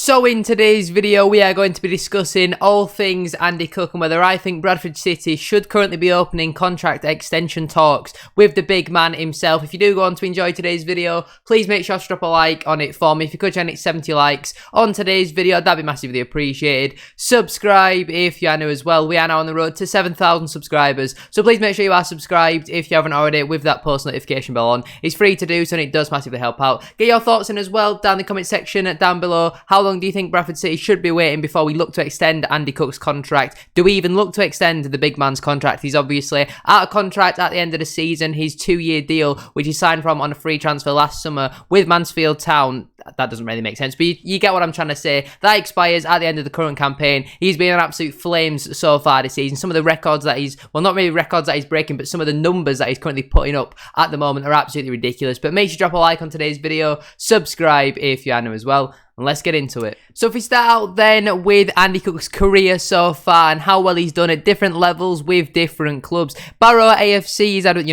So in today's video, we are going to be discussing all things Andy Cook and whether I think Bradford City should currently be opening contract extension talks with the big man himself. If you do go on to enjoy today's video, please make sure to drop a like on it for me. If you could, it's 70 likes on today's video, that'd be massively appreciated. Subscribe if you are new as well. We are now on the road to 7,000 subscribers, so please make sure you are subscribed if you haven't already with that post notification bell on. It's free to do so and it does massively help out. Get your thoughts in as well down in the comment section down below. How long do you think Bradford City should be waiting before we look to extend Andy Cook's contract? Do we even look to extend the big man's contract? He's obviously out of contract at the end of the season. His 2-year deal, which he signed from on a free transfer last summer with Mansfield Town, that doesn't really make sense, but you get what I'm trying to say. That expires at the end of the current campaign. He's been on absolute flames so far this season. Some of the records that he's, well, not really records that he's breaking, but some of the numbers that he's currently putting up at the moment are absolutely ridiculous. But make sure you drop a like on today's video, subscribe if you are new as well, and let's get into it. So if we start out then with Andy Cook's career so far and how well he's done at different levels with different clubs. Barrow AFC, he's had,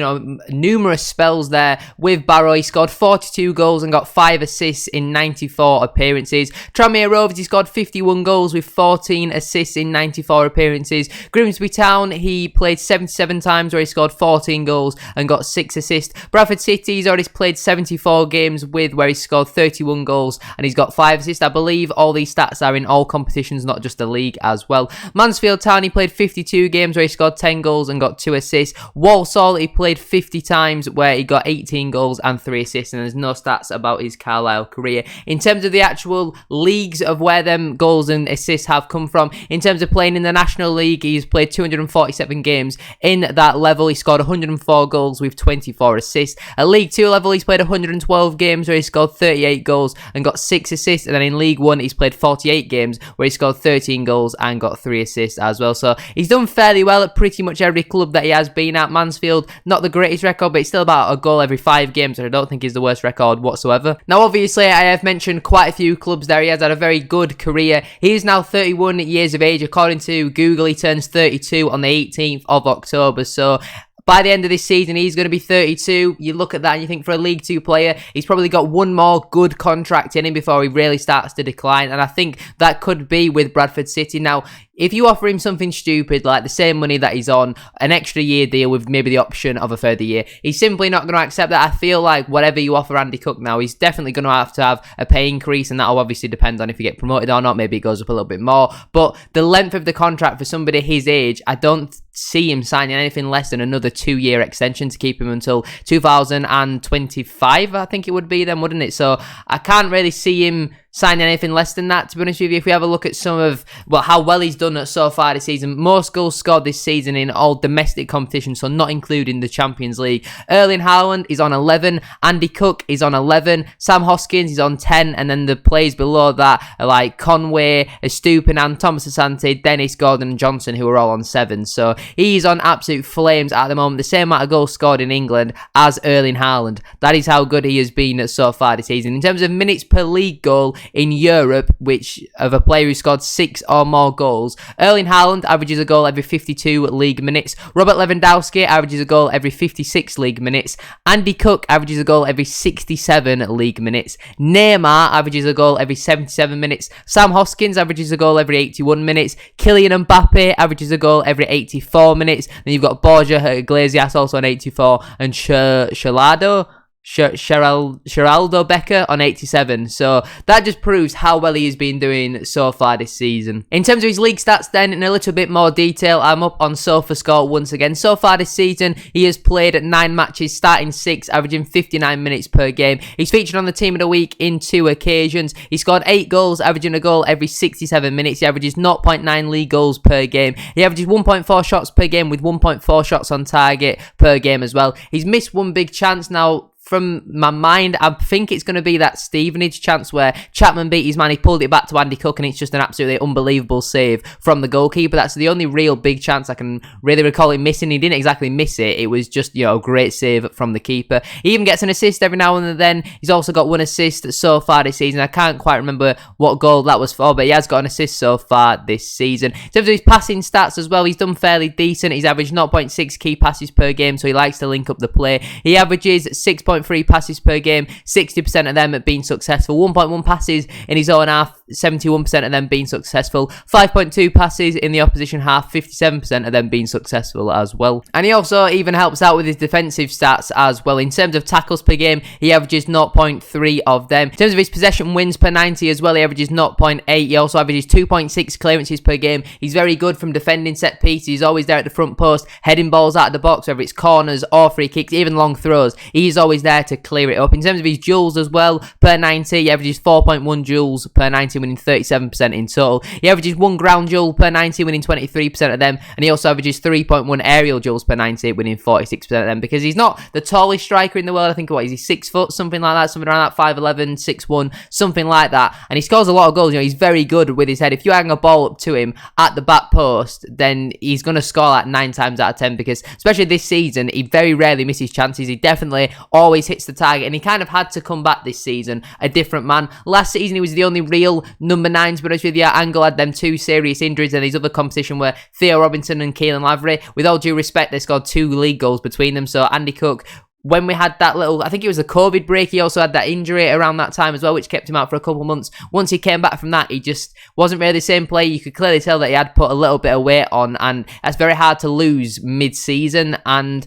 numerous spells there with Barrow. He scored 42 goals and got 5 assists in 94 appearances. Tranmere Rovers, he scored 51 goals with 14 assists in 94 appearances. Grimsby Town, he played 77 times where he scored 14 goals and got 6 assists. Bradford City, he's already played 74 games with where he scored 31 goals and he's got 5 assists. I believe all these stats are in all competitions, not just the league as well. Mansfield Town, he played 52 games where he scored 10 goals and got 2 assists. Walsall, he played 50 times where he got 18 goals and 3 assists, and there's no stats about his Carlisle career. In terms of the actual leagues of where them goals and assists have come from, in terms of playing in the National League, he's played 247 games. In that level, he scored 104 goals with 24 assists. At League 2 level, he's played 112 games where he scored 38 goals and got 6 assists. And then in League 1, he's played 48 games where he scored 13 goals and got 3 assists as well. So he's done fairly well at pretty much every club that he has been at. Mansfield, not the greatest record, but it's still about a goal every 5 games, and I don't think is the worst record whatsoever. Now, obviously, I have mentioned quite a few clubs there. He has had a very good career. He is now 31 years of age. According to Google, he turns 32 on the 18th of October. So by the end of this season, he's going to be 32. You look at that and you think for a League 2 player, he's probably got one more good contract in him before he really starts to decline. And I think that could be with Bradford City. Now, if you offer him something stupid, like the same money that he's on, an extra year deal with maybe the option of a further year, he's simply not going to accept that. I feel like whatever you offer Andy Cook now, he's definitely going to have a pay increase, and that'll obviously depend on if you get promoted or not. Maybe it goes up a little bit more. But the length of the contract for somebody his age, I don't see him signing anything less than another 2-year extension to keep him until 2025, I think it would be then, wouldn't it? So I can't really see him signing anything less than that, to be honest with you. If we have a look at some of, how well he's done so far this season, most goals scored this season in all domestic competitions, so not including the Champions League. Erling Haaland is on 11, Andy Cook is on 11, Sam Hoskins is on 10, and then the players below that are like Conway, Estupinan, Thomas Asante, Dennis, Gordon and Johnson, who are all on 7. So he's on absolute flames at the moment. The same amount of goals scored in England as Erling Haaland. That is how good he has been so far this season. In terms of minutes per league goal in Europe, which of a player who scored 6 or more goals, Erling Haaland averages a goal every 52 league minutes. Robert Lewandowski averages a goal every 56 league minutes. Andy Cook averages a goal every 67 league minutes. Neymar averages a goal every 77 minutes. Sam Hoskins averages a goal every 81 minutes. Kylian Mbappe averages a goal every 84 minutes. Then you've got Borja Iglesias also on 84, and Geraldo Becker on 87. So that just proves how well he has been doing so far this season. In terms of his league stats then, in a little bit more detail, I'm up on SofaScore once again. So far this season, he has played 9 matches, starting 6, averaging 59 minutes per game. He's featured on the Team of the Week in 2 occasions. He scored 8 goals, averaging a goal every 67 minutes. He averages 0.9 league goals per game. He averages 1.4 shots per game with 1.4 shots on target per game as well. He's missed one big chance now. From my mind, I think it's going to be that Stevenage chance where Chapman beat his man, he pulled it back to Andy Cook, and it's just an absolutely unbelievable save from the goalkeeper. That's the only real big chance I can really recall him missing. He didn't exactly miss it. It was just, a great save from the keeper. He even gets an assist every now and then. He's also got 1 assist so far this season. I can't quite remember what goal that was for, but he has got an assist so far this season. In terms of his passing stats as well, he's done fairly decent. He's averaged 0.6 key passes per game, so he likes to link up the play. He averages 6.3 passes per game, 60% of them have been successful. 1.1 passes in his own half 71% of them being successful. 5.2 passes in the opposition half, 57% of them being successful as well. And he also even helps out with his defensive stats as well. In terms of tackles per game, he averages 0.3 of them. In terms of his possession wins per 90 as well, he averages 0.8. He also averages 2.6 clearances per game. He's very good from defending set pieces. He's always there at the front post, heading balls out of the box, whether it's corners or free kicks, even long throws. He's always there to clear it up. In terms of his duels as well, per 90, he averages 4.1 duels per 90, winning 37% in total. He averages 1 ground duel per 90, winning 23% of them, and he also averages 3.1 aerial duels per 90, winning 46% of them, because he's not the tallest striker in the world. I think, what is he, 6 foot, something like that, something around that, 5'11", 6'1", something like that, and he scores a lot of goals. He's very good with his head. If you hang a ball up to him at the back post, then he's going to score like 9 times out of 10, because especially this season, he very rarely misses chances. He definitely always hits the target, and he kind of had to come back this season a different man. Last season, he was the only real number 9, to be honest with you. Angle had them 2 serious injuries, and his other competition were Theo Robinson and Keelan Lavery. With all due respect, they scored 2 league goals between them, so Andy Cook, when we had that little, I think it was a COVID break, he also had that injury around that time as well, which kept him out for a couple of months. Once he came back from that, he just wasn't really the same player. You could clearly tell that he had put a little bit of weight on, and that's very hard to lose mid-season. And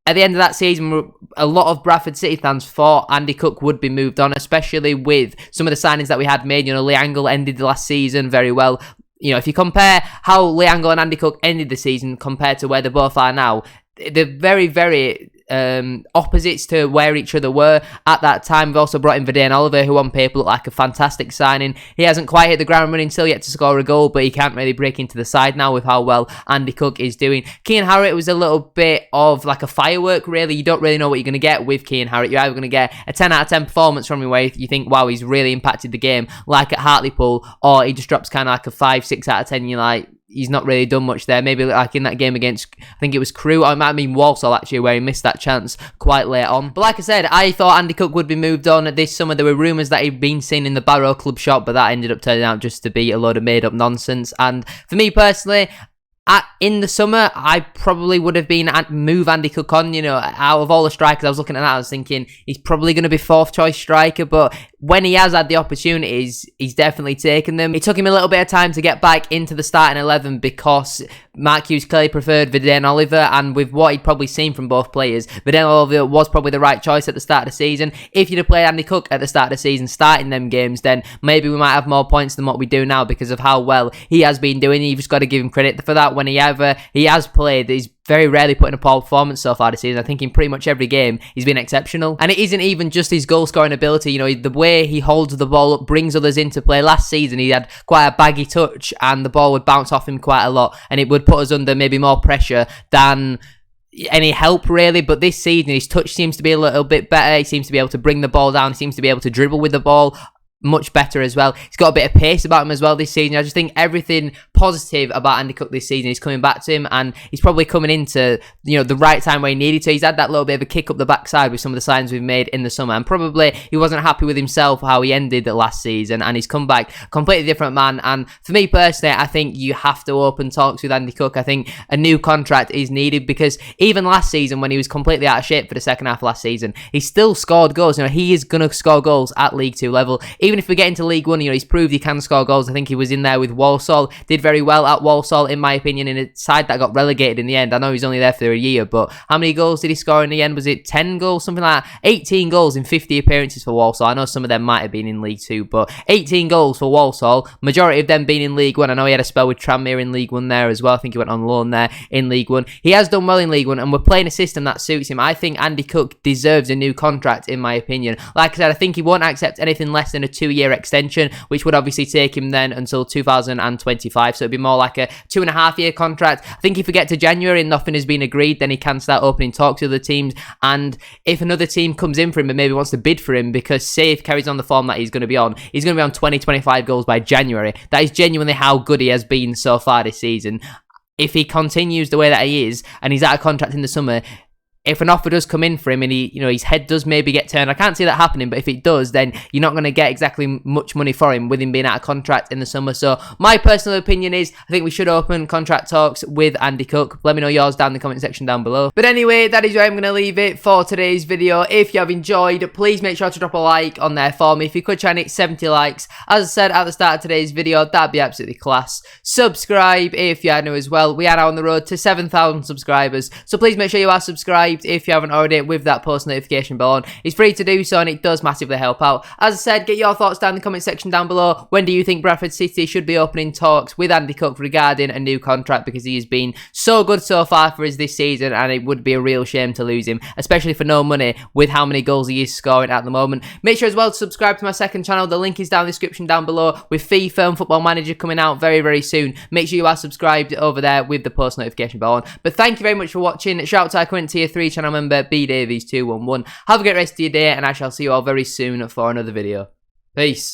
at the end of that season, a lot of Bradford City fans thought Andy Cook would be moved on, especially with some of the signings that we had made. Lee Angle ended the last season very well. If you compare how Lee Angle and Andy Cook ended the season compared to where they both are now, they're very, very opposites to where each other were at that time. We've also brought in Verdane Oliver, who on paper looked like a fantastic signing. He hasn't quite hit the ground running still yet to score a goal, but he can't really break into the side now with how well Andy Cook is doing. Keane Harriott was a little bit of like a firework, really. You don't really know what you're going to get with Keane Harriott. You're either going to get a 10 out of 10 performance from him where you think, wow, he's really impacted the game, like at Hartlepool, or he just drops kind of like a 5, 6 out of 10. You're like, he's not really done much there. Maybe like in that game against, I think it was Crewe, or it might have been Walsall actually, where he missed that chance quite late on. But like I said, I thought Andy Cook would be moved on this summer. There were rumours that he'd been seen in the Barrow Club shop, but that ended up turning out just to be a load of made up nonsense. And for me personally, in the summer, I probably would have been move Andy Cook on. Out of all the strikers, I was looking at that, I was thinking he's probably going to be 4th choice striker, but when he has had the opportunities, he's definitely taken them. It took him a little bit of time to get back into the starting 11 because Mark Hughes clearly preferred Verdane Oliver, and with what he'd probably seen from both players, Verdane Oliver was probably the right choice at the start of the season. If you'd have played Andy Cook at the start of the season, starting them games, then maybe we might have more points than what we do now because of how well he has been doing. You've just got to give him credit for that. When he has played, he's very rarely put in a poor performance so far this season. I think in pretty much every game, he's been exceptional. And it isn't even just his goal-scoring ability. The way he holds the ball up, brings others into play. Last season, he had quite a baggy touch, and the ball would bounce off him quite a lot, and it would put us under maybe more pressure than any help, really. But this season, his touch seems to be a little bit better. He seems to be able to bring the ball down. He seems to be able to dribble with the ball much better as well. He's got a bit of pace about him as well this season. I just think everything positive about Andy Cook this season is coming back to him, and he's probably coming into the right time where he needed to. He's had that little bit of a kick up the backside with some of the signs we've made in the summer, and probably he wasn't happy with himself how he ended the last season, and he's come back a completely different man. And for me personally, I think you have to open talks with Andy Cook. I think a new contract is needed, because even last season when he was completely out of shape for the second half of last season, he still scored goals. He is going to score goals at League 2 level. Even if we get into League 1, he's proved he can score goals. I think he was in there with Walsall, did very well at Walsall, in my opinion, in a side that got relegated in the end. I know he's only there for a year, but how many goals did he score in the end? Was it 10 goals? Something like that? 18 goals in 50 appearances for Walsall. I know some of them might have been in League 2, but 18 goals for Walsall, majority of them being in League 1. I know he had a spell with Tranmere in League 1 there as well. I think he went on loan there in League 1. He has done well in League 1, and we're playing a system that suits him. I think Andy Cook deserves a new contract, in my opinion. Like I said, I think he won't accept anything less than a 2-year extension, which would obviously take him then until 2025, so it'd be more like a 2.5-year contract. I think if we get to January and nothing has been agreed, then he can start opening talks with other teams, and if another team comes in for him and maybe wants to bid for him, because say if he carries on the form that he's going to be on 20-25 goals by January. That is genuinely how good he has been so far this season. If he continues the way that he is, and he's out of contract in the summer, if an offer does come in for him and he, his head does maybe get turned, I can't see that happening, but if it does, then you're not going to get exactly much money for him with him being out of contract in the summer. So my personal opinion is I think we should open contract talks with Andy Cook. Let me know yours down in the comment section down below. But anyway, that is where I'm going to leave it for today's video. If you have enjoyed, please make sure to drop a like on there for me. If you could try and hit 70 likes, as I said at the start of today's video, that'd be absolutely class. Subscribe if you are new as well. We are now on the road to 7,000 subscribers, so please make sure you are subscribed if you haven't already with that post notification bell on. It's free to do so and it does massively help out. As I said, get your thoughts down in the comment section down below. When do you think Bradford City should be opening talks with Andy Cook regarding a new contract, because he has been so good so far for us this season and it would be a real shame to lose him, especially for no money with how many goals he is scoring at the moment. Make sure as well to subscribe to my second channel. The link is down in the description down below, with FIFA and Football Manager coming out very, very soon. Make sure you are subscribed over there with the post notification bell on. But thank you very much for watching. Shout out to our current tier 3 channel member B Davies 211. Have a great rest of your day and I shall see you all very soon for another video. Peace.